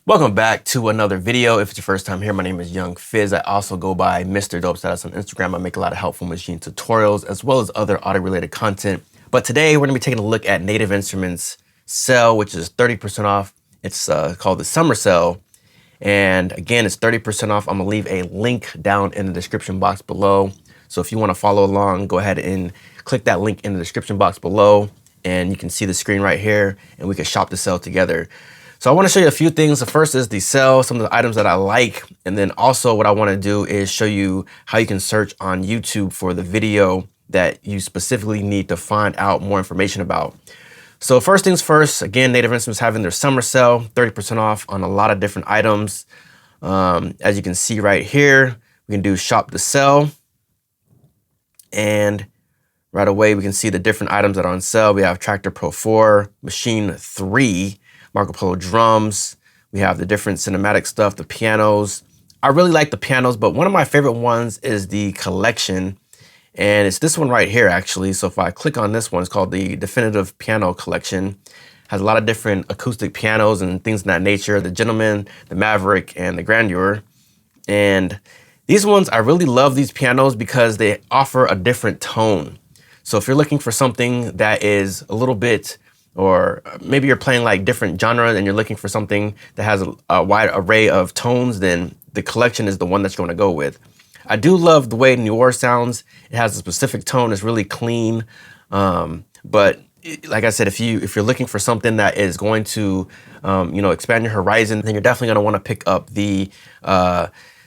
Welcome back to another video. If it's your first time here, my name is Young Fizz. I also go by Mr. Dope Status on Instagram. I make a lot of helpful machine tutorials as well as other audio related content. But today we're gonna be taking a look at Native Instruments sale, which is 30% off. It's called the Summer Sale. And again, it's 30% off. I'm gonna leave a link down in the description box below. So if you wanna follow along, go ahead and click that link in the description box below and you can see the screen right here and we can shop the sale together. So I want to show you a few things. The first is the sale, some of the items that I like. And then also what I want to do is show you how you can search on YouTube for the video that you specifically need to find out more information about. So first things first, again, Native Instruments having their summer sale, 30% off on a lot of different items. As you can see right here, we can do shop the sale. And right away, we can see the different items that are on sale. We have Traktor Pro 4, Machine 3, Marco Polo drums. We have the different cinematic stuff, the pianos. I really like the pianos, but one of my favorite ones is the collection. And it's this one right here, actually. So if I click on this one, it's called the Definitive Piano Collection. Has a lot of different acoustic pianos and things of that nature. The Gentleman, the Maverick, and the Grandeur. And these ones, I really love these pianos because they offer a different tone. So if you're looking for something that is a little bit, or maybe you're playing like different genres and you're looking for something that has a wide array of tones, then the collection is the one that you're going to go with. I do love the way New Orleans sounds. It has a specific tone. It's really clean. But like I said, if you're looking for something that is going to, expand your horizon, then you're definitely going to want to pick up the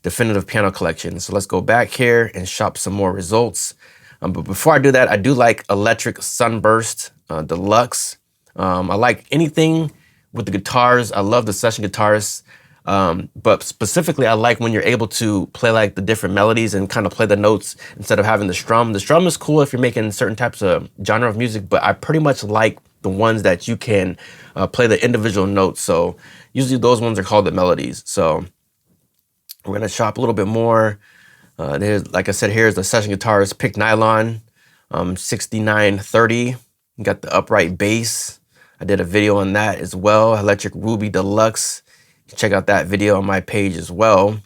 Definitive Piano Collection. So let's go back here and shop some more results. But before I do that, I do like Electric Sunburst Deluxe. I like anything with the guitars. I love the session guitars. But specifically, I like when you're able to play like the different melodies and kind of play the notes instead of having the strum. The strum is cool if you're making certain types of genre of music, but I pretty much like the ones that you can play the individual notes. So usually those ones are called the melodies. So we're gonna shop a little bit more. There's, like I said, here's the session guitars, Pick Nylon, 6930. You got the upright bass. I did a video on that as well. Electric Ruby Deluxe. Check out that video on my page as well.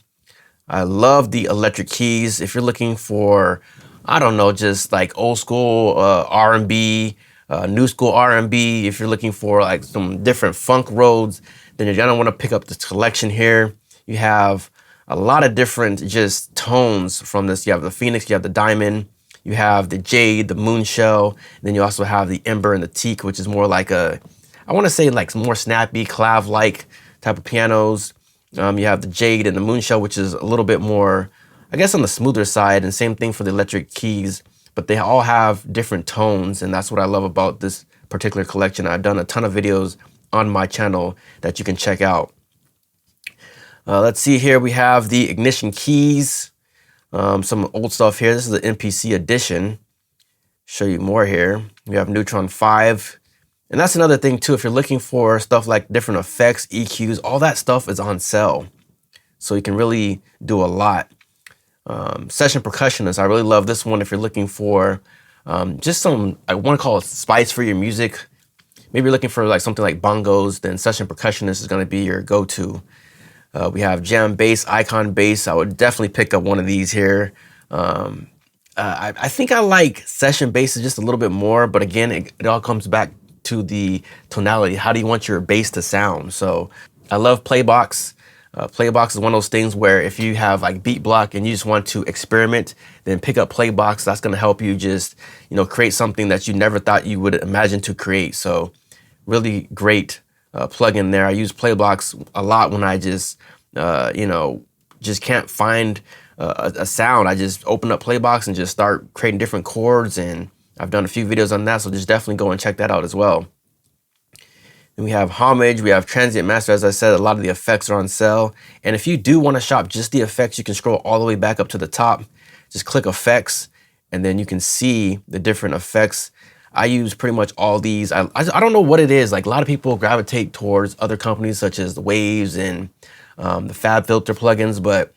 I love the electric keys. If you're looking for, I don't know, just like old school R&B, new school R&B, if you're looking for like some different funk roads, then you're gonna wanna pick up this collection here. You have a lot of different just tones from this. You have the Phoenix, you have the Diamond, you have the Jade, the Moonshell, and then you also have the Ember and the Teak, which is more like I wanna say like more snappy, clav-like type of pianos. You have the Jade and the Moonshell, which is a little bit more, I guess, on the smoother side, and same thing for the electric keys, but they all have different tones, and that's what I love about this particular collection. I've done a ton of videos on my channel that you can check out. Let's see here, we have the Ignition keys, some old stuff here. This is the MPC edition. Show you more here. We have Neutron 5. And that's another thing too, if you're looking for stuff like different effects, EQs, all that stuff is on sale. So you can really do a lot. Session Percussionist, I really love this one if you're looking for just some, I want to call it spice for your music. Maybe you're looking for like something like bongos, then Session Percussionist is going to be your go-to. We have Jam Bass, Icon Bass. I would definitely pick up one of these here. I think I like session basses just a little bit more, but again, it all comes back to the tonality. How do you want your bass to sound? So I love Playbox. Playbox is one of those things where if you have like beat block and you just want to experiment, then pick up Playbox. That's gonna help you just, create something that you never thought you would imagine to create. So really great plug-in there. I use Playbox a lot when I just, just can't find a sound. I just open up Playbox and just start creating different chords, and I've done a few videos on that, so just definitely go and check that out as well. Then we have Homage, we have Transient Master. As I said, a lot of the effects are on sale. And if you do want to shop just the effects, you can scroll all the way back up to the top. Just click effects, and then you can see the different effects. I use pretty much all these. I don't know what it is. Like a lot of people gravitate towards other companies such as the Waves and the FabFilter plugins, but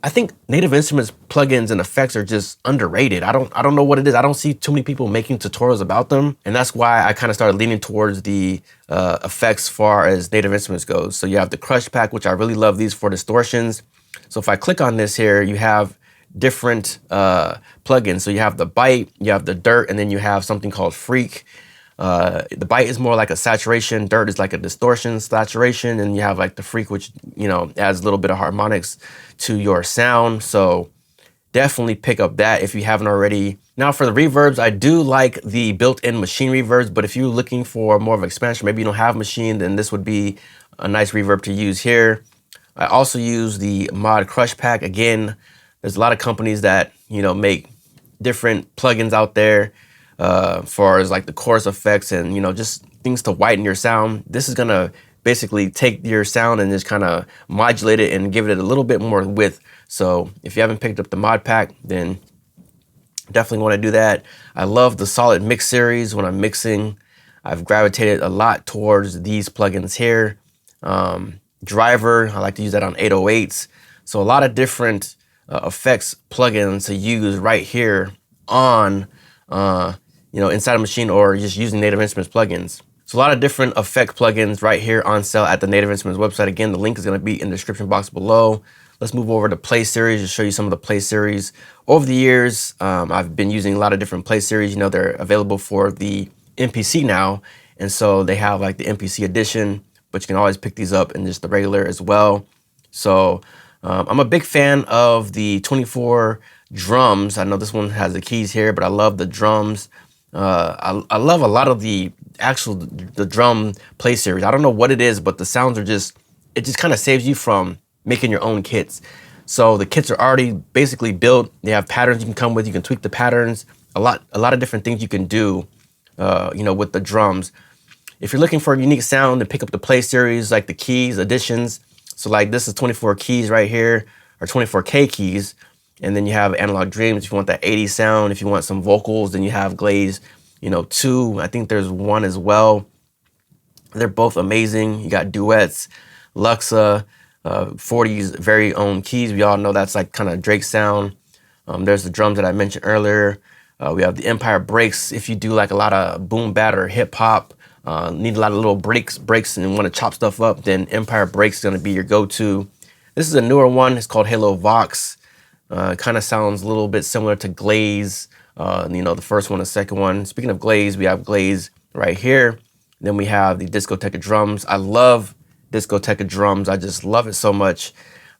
I think Native Instruments plugins and effects are just underrated. I don't know what it is. I don't see too many people making tutorials about them, and that's why I kind of started leaning towards the effects far as Native Instruments goes. So you have the Crush Pack, which I really love these for distortions. So if I click on this here, you have different plugins. So you have the Bite, you have the Dirt, and then you have something called Freak. The Bite is more like a saturation, Dirt is like a distortion saturation, and you have like the Freak, which, you know, adds a little bit of harmonics to your sound. So definitely pick up that if you haven't already. Now for the reverbs, I do like the built-in machine reverbs, but if you're looking for more of an expansion, maybe you don't have machine, then this would be a nice reverb to use here. I also use the Mod Crush Pack. Again, there's a lot of companies that, you know, make different plugins out there far as like the chorus effects and, you know, just things to whiten your sound. This is gonna basically take your sound and just kind of modulate it and give it a little bit more width. So if you haven't picked up the Mod Pack, then definitely want to do that. I love the Solid Mix series. When I'm mixing, I've gravitated a lot towards these plugins here. Driver, I like to use that on 808s. So a lot of different effects plugins to use right here on you know, inside a machine or just using Native Instruments plugins. So a lot of different effect plugins right here on sale at the Native Instruments website. Again, the link is going to be in the description box below. Let's move over to Play Series to show you some of the Play Series. Over the years, I've been using a lot of different Play Series. You know, they're available for the MPC now. And so they have like the MPC edition, but you can always pick these up in just the regular as well. So I'm a big fan of the 24 drums. I know this one has the keys here, but I love the drums. I love a lot of the drum Play Series. I don't know what it is, but the sounds are just, it just kind of saves you from making your own kits. So the kits are already basically built. They have patterns you can come with. You can tweak the patterns. A lot of different things you can do, you know, with the drums. If you're looking for a unique sound, then pick up the Play Series, like the keys, additions. So like this is 24 keys right here, or 24K keys. And then you have Analog Dreams if you want that 80s sound. If you want some vocals, then you have Glaze, you know, 2. I think there's 1 as well. They're both amazing. You got Duets, Luxa, 40's very own keys. We all know that's like kind of Drake sound. There's the drums that I mentioned earlier. We have the Empire Breaks. If you do like a lot of boom bap or hip hop, need a lot of little breaks and want to chop stuff up, then Empire Breaks is going to be your go-to. This is a newer one. It's called Halo Vox. Kind of sounds a little bit similar to Glaze, you know, the first one, the second one. Speaking of Glaze, we have Glaze right here. Then we have the Discoteca drums. I love Discoteca drums. I just love it so much.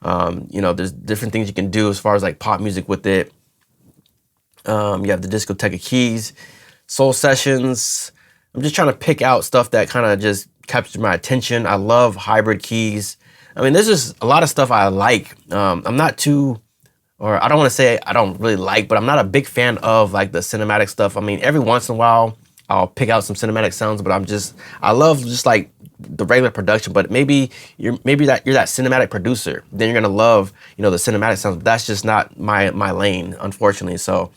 You know, there's different things you can do as far as like pop music with it. You have the Discoteca keys, Soul Sessions. I'm just trying to pick out stuff that kind of just captures my attention. I love hybrid keys. I mean, there's just a lot of stuff I like. I'm not too, or I don't want to say I don't really like, but I'm not a big fan of like the cinematic stuff. I mean, every once in a while, I'll pick out some cinematic sounds, but I love just like the regular production. But maybe you're that cinematic producer, then you're gonna love, you know, the cinematic sounds. But that's just not my lane, unfortunately. So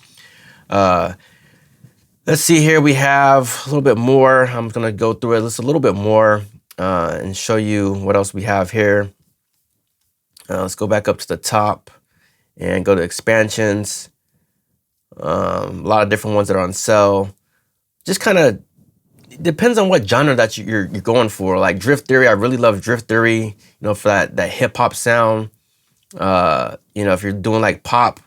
let's see here. We have a little bit more. I'm gonna go through it just a little bit more and show you what else we have here. Let's go back up to the top and go to expansions. A lot of different ones that are on sale. Just kind of depends on what genre that you're going for. Like Drift Theory, I really love Drift Theory, you know, for that hip hop sound. You know, if you're doing like pop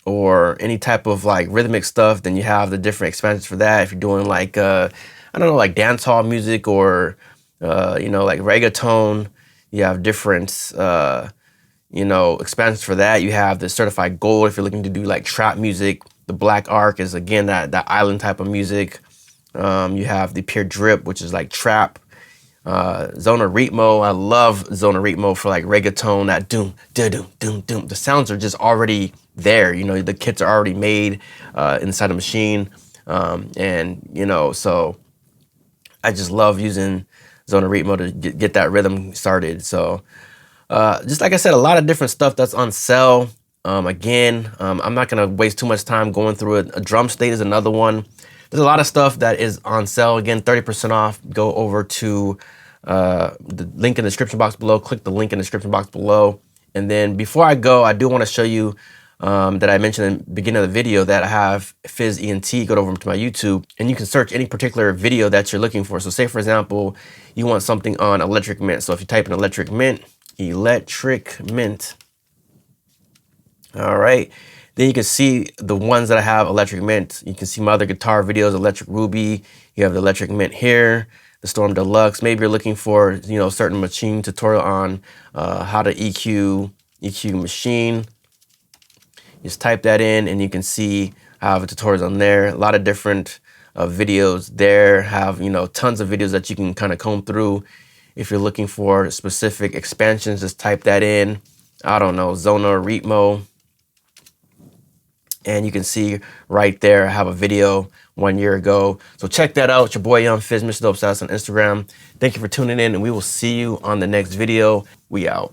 or any type of like rhythmic stuff, then you have the different expansions for that. If you're doing like, I don't know, like dance hall music or, you know, like reggaeton, you have different, you know, expansions for that. You have the Certified Gold if you're looking to do like trap music. The Black Ark is, again, that island type of music. You have the Pure Drip, which is like trap. Zona Ritmo, I love Zona Ritmo for like reggaeton, that doom, da-doom, doom, doom. The sounds are just already there. You know, the kits are already made inside the machine. And, you know, so I just love using Zona Ritmo to get that rhythm started. So just like I said, a lot of different stuff that's on sale. Again, I'm not going to waste too much time going through it. A Drum State is another one. There's a lot of stuff that is on sale. Again, 30% off. Go over to the link in the description box below. Click the link in the description box below And then before I go, I do want to show you that I mentioned in the beginning of the video that I have Fizz ENT. Go over to my YouTube and you can search any particular video that you're looking for. So say, for example, you want something on electric mint. So if you type in electric mint, all right, then you can see the ones that I have electric mint. You can see my other guitar videos, Electric Ruby. You have the electric mint here, the Storm Deluxe. Maybe you're looking for, you know, certain machine tutorial on how to EQ machine. Just type that in and you can see I have tutorials on there. A lot of different videos there. Have, you know, tons of videos that you can kind of comb through. If you're looking for specific expansions, just type that in. I don't know, Zona or Ritmo. And you can see right there, I have a video 1 year ago. So check that out. It's your boy Young Fizz, Mr. Dope Styles on Instagram. Thank you for tuning in and we will see you on the next video. We out.